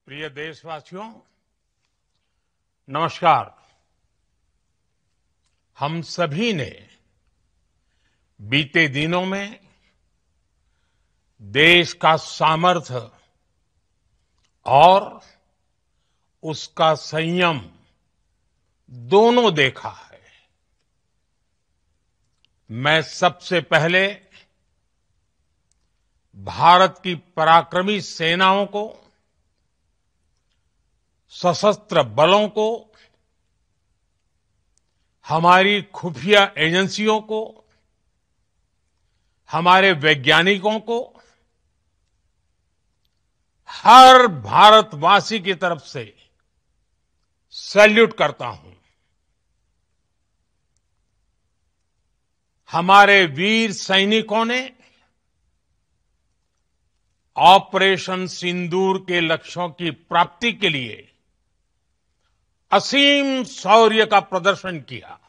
प्रिय देशवासियों, नमस्कार। हम सभी ने बीते दिनों में देश का सामर्थ्य और उसका संयम दोनों देखा है। मैं सबसे पहले भारत की पराक्रमी सेनाओं को, सशस्त्र बलों को, हमारी खुफिया एजेंसियों को, हमारे वैज्ञानिकों को, हर भारतवासी की तरफ से सैल्यूट करता हूं। हमारे वीर सैनिकों ने ऑपरेशन सिंदूर के लक्ष्यों की प्राप्ति के लिए असीम शौर्य का प्रदर्शन किया।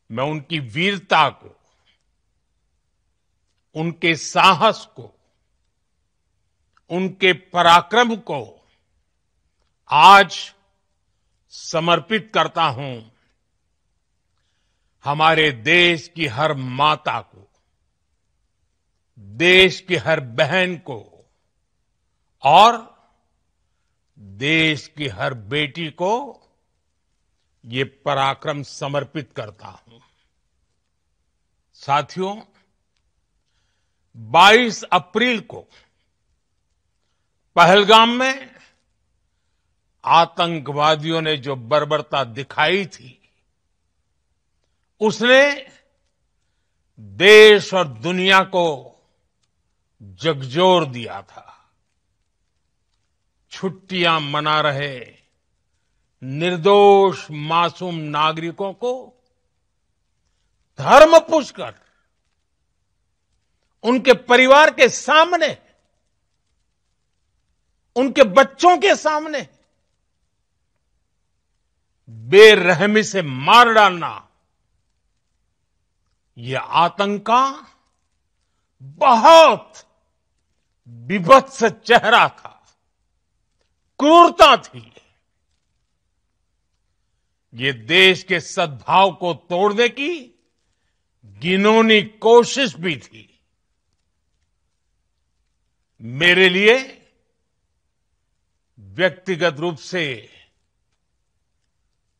मैं उनकी वीरता को, उनके साहस को, उनके पराक्रम को आज समर्पित करता हूं हमारे देश की हर माता को, देश की हर बहन को और देश की हर बेटी को ये पराक्रम समर्पित करता हूं। साथियों, 22 अप्रैल को पहलगाम में आतंकवादियों ने जो बर्बरता दिखाई थी, उसने देश और दुनिया को झकझोर दिया था। छुट्टियां मना रहे निर्दोष मासूम नागरिकों को धर्म पूछकर उनके परिवार के सामने, उनके बच्चों के सामने बेरहमी से मार डालना, यह आतंक का बहुत विभत्स चेहरा था, क्रूरता थी। ये देश के सद्भाव को तोड़ने की घिनौनी कोशिश भी थी। मेरे लिए व्यक्तिगत रूप से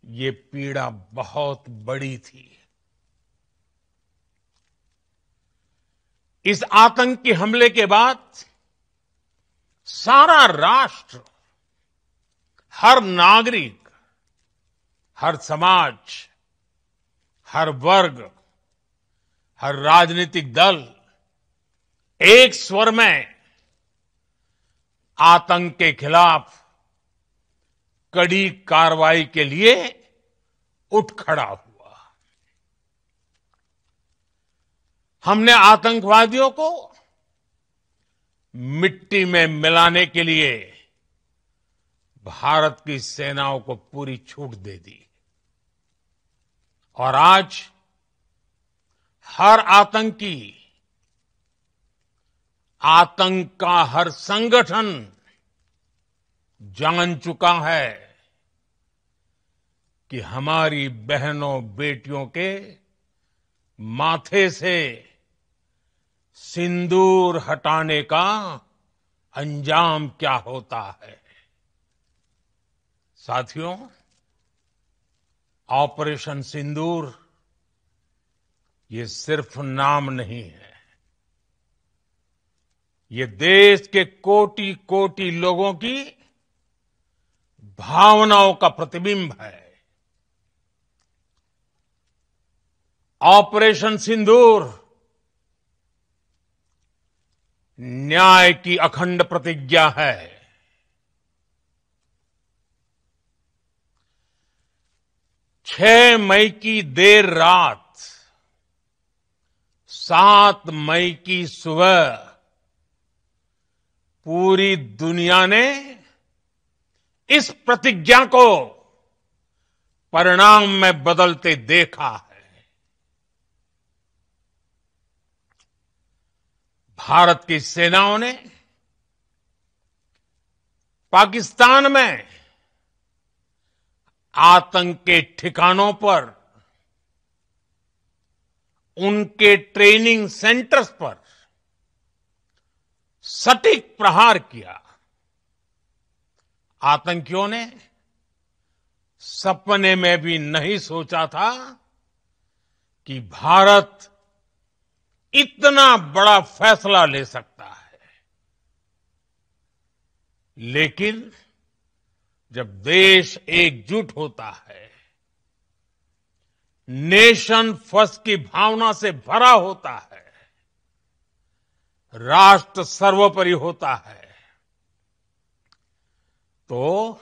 ये पीड़ा बहुत बड़ी थी। इस आतंकी हमले के बाद सारा राष्ट्र, हर नागरिक, हर समाज, हर वर्ग, हर राजनीतिक दल एक स्वर में आतंक के खिलाफ कड़ी कार्रवाई के लिए उठ खड़ा हुआ। हमने आतंकवादियों को मिट्टी में मिलाने के लिए भारत की सेनाओं को पूरी छूट दे दी और आज हर आतंकी, आतंक का हर संगठन जान चुका है कि हमारी बहनों बेटियों के माथे से सिंदूर हटाने का अंजाम क्या होता है। साथियों, ऑपरेशन सिंदूर ये सिर्फ नाम नहीं है, ये देश के कोटि कोटि लोगों की भावनाओं का प्रतिबिंब है। ऑपरेशन सिंदूर न्याय की अखंड प्रतिज्ञा है। 6 मई की देर रात, 7 मई की सुबह पूरी दुनिया ने इस प्रतिज्ञा को परिणाम में बदलते देखा है। भारत की सेनाओं ने पाकिस्तान में आतंक के ठिकानों पर, उनके ट्रेनिंग सेंटर्स पर सटीक प्रहार किया। आतंकियों ने सपने में भी नहीं सोचा था कि भारत इतना बड़ा फैसला ले सकता है। लेकिन जब देश एकजुट होता है, नेशन फर्स्ट की भावना से भरा होता है, राष्ट्र सर्वोपरि होता है, तो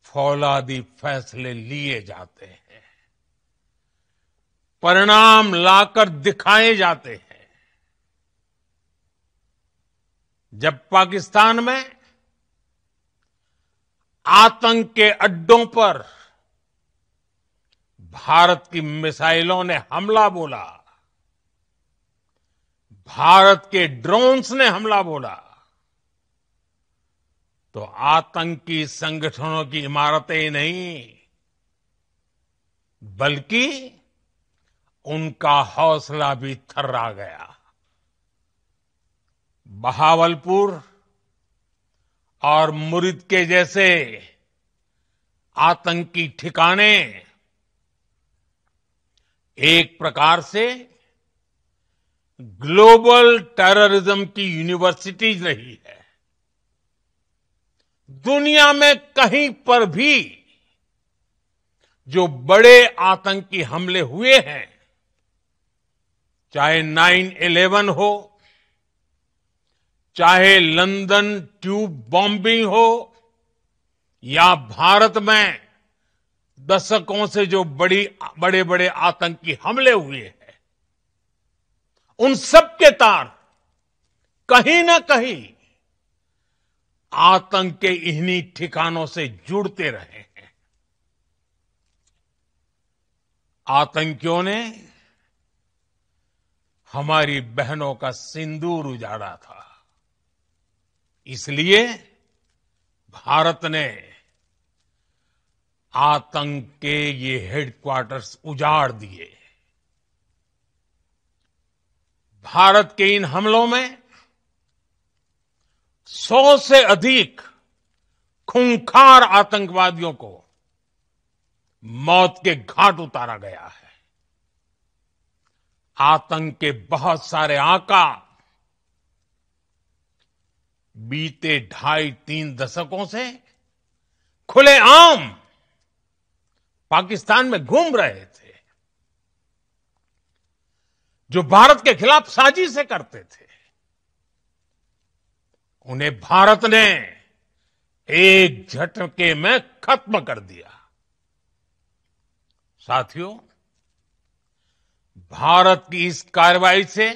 फौलादी फैसले लिए जाते हैं, परिणाम लाकर दिखाए जाते हैं। जब पाकिस्तान में आतंक के अड्डों पर भारत की मिसाइलों ने हमला बोला, भारत के ड्रोन्स ने हमला बोला, तो आतंकी संगठनों की इमारतें ही नहीं, बल्कि उनका हौसला भी थर्रा गया। बहावलपुर और मुरिद के जैसे आतंकी ठिकाने एक प्रकार से ग्लोबल टेररिज्म की यूनिवर्सिटीज रही है। दुनिया में कहीं पर भी जो बड़े आतंकी हमले हुए हैं, चाहे 9/11 हो, चाहे लंदन ट्यूब बॉम्बिंग हो, या भारत में दशकों से जो बड़े बड़े आतंकी हमले हुए हैं, उन सब के तार कहीं ना कहीं आतंक के इन्हीं ठिकानों से जुड़ते रहे हैं। आतंकियों ने हमारी बहनों का सिंदूर उजाड़ा था, इसलिए भारत ने आतंक के ये हेडक्वार्टर्स उजाड़ दिए। भारत के इन हमलों में 100 से अधिक खूंखार आतंकवादियों को मौत के घाट उतारा गया है। आतंक के बहुत सारे आका बीते 2.5-3 दशकों से खुलेआम पाकिस्तान में घूम रहे थे, जो भारत के खिलाफ साजिशें करते थे। उन्हें भारत ने एक झटके में खत्म कर दिया। साथियों, भारत की इस कार्रवाई से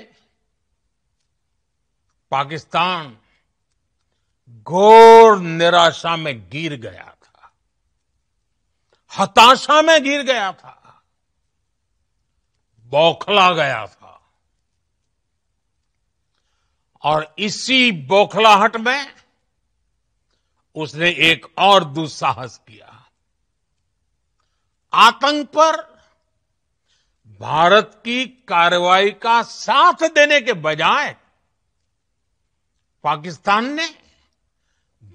पाकिस्तान घोर निराशा में गिर गया था, हताशा में गिर गया था, बौखला गया था। और इसी बौखलाहट में उसने एक और दुस्साहस किया। आतंक पर भारत की कार्रवाई का साथ देने के बजाय पाकिस्तान ने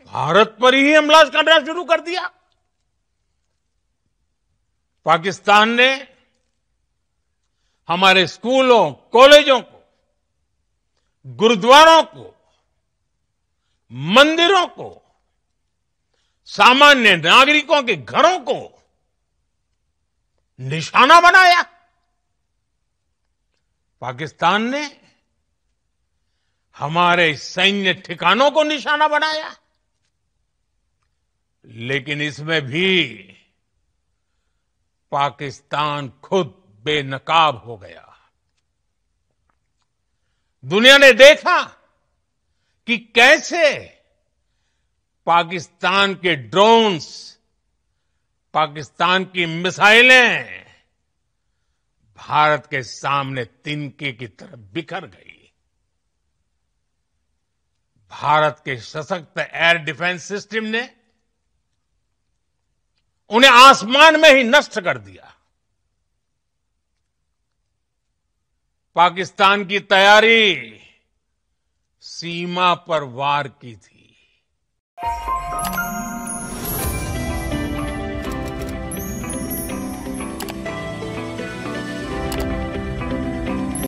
भारत पर ही हमला करना शुरू कर दिया। पाकिस्तान ने हमारे स्कूलों, कॉलेजों को, गुरुद्वारों को, मंदिरों को, सामान्य नागरिकों के घरों को निशाना बनाया। पाकिस्तान ने हमारे सैन्य ठिकानों को निशाना बनाया। लेकिन इसमें भी पाकिस्तान खुद बेनकाब हो गया। दुनिया ने देखा कि कैसे पाकिस्तान के ड्रोन्स, पाकिस्तान की मिसाइलें भारत के सामने तिनके की तरह बिखर गई। भारत के सशक्त एयर डिफेंस सिस्टम ने उन्हें आसमान में ही नष्ट कर दिया। पाकिस्तान की तैयारी सीमा पर वार की थी।